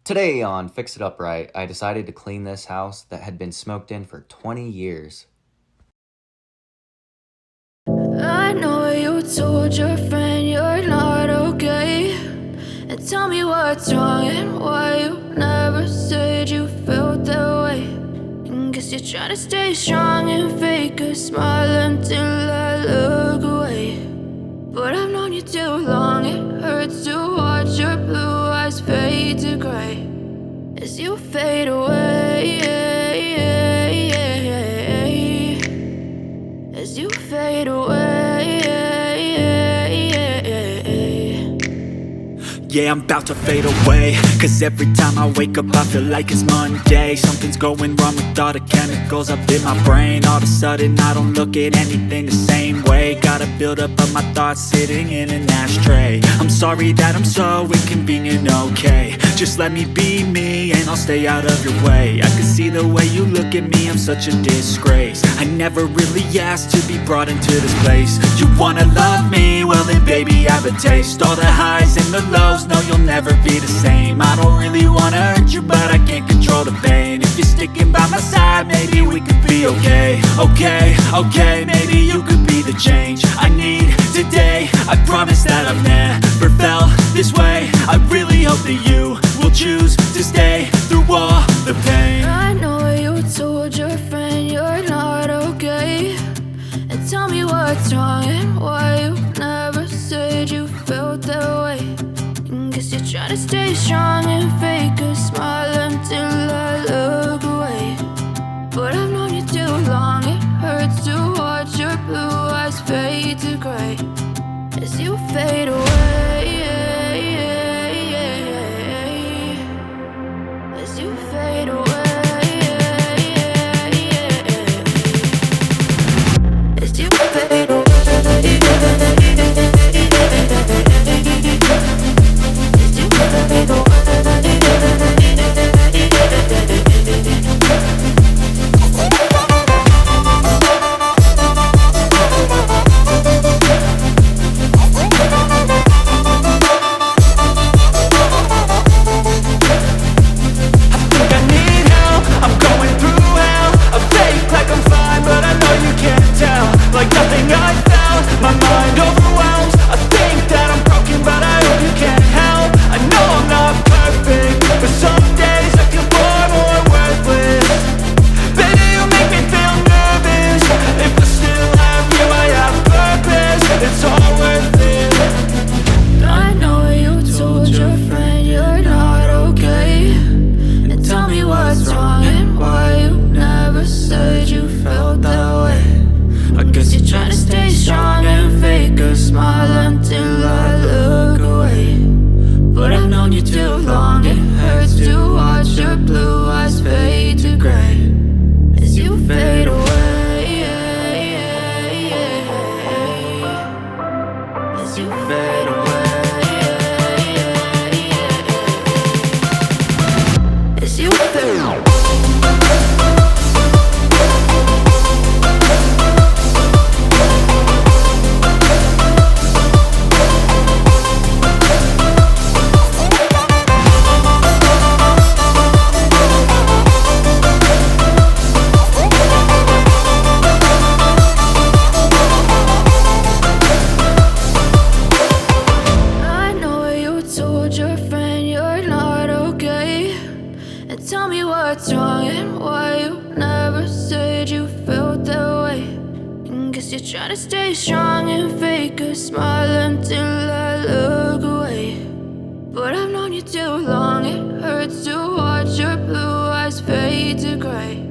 Today on Fix It Up Right, I decided to clean this house that had been smoked in for 20 years. I know you told your friend you're not okay, and tell me what's wrong and why you never said you felt that way. And guess you're trying to stay strong and fake a smile until I look away. But I've known you too long, it hurts to watch your blue eyes fade to gray as you fade away, as you fade away. Yeah, I'm about to fade away, cause every time I wake up I feel like it's Monday. Something's going wrong with all the chemicals up in my brain. All of a sudden I don't look at anything the same way. Got a buildup of my thoughts sitting in an ashtray. I'm sorry that I'm so inconvenient, okay. Just let me be me and I'll stay out of your way. I can see the way you look at me, I'm such a disgrace. I never really asked to be brought into this place. You wanna love me? Well then baby, have a taste. All the highs and the lows, no, you'll never be the same. I don't really wanna hurt you, but I can't control the pain. If you're sticking by my side, maybe we could be okay. Okay, maybe you could be the change I need today. I promise that I've never felt this way. I really hope that you will choose to stay through all the pain. I know you told your friend you're not okay, and tell me what's wrong and why you never said you felt that way. And guess you're trying to stay strong and fake a smile until I look away. But I've known you too long, it hurts to watch your blue eyes fade to gray as you fade away, as you fade away. As you fade away, as you fade away. Like nothing I found, my mind overwhelms. I think that I'm broken, but I hope you can't help. I know I'm not perfect, but some days I feel far more worthless. Baby, you make me feel nervous. If I still have you, I have purpose. It's all worth it. I know you told your friend you're not okay, and tell me what's wrong and why you never said you felt that way. I guess you're trying to stay strong and fake a smile until I look away. But I've known you too long, it hurts to watch your blue eyes fade to gray as you fade away, as you fade away, as you fade away. Tell me what's wrong and why you never said you felt that way. And guess you're trying to stay strong and fake a smile until I look away. But I've known you too long, it hurts to watch your blue eyes fade to gray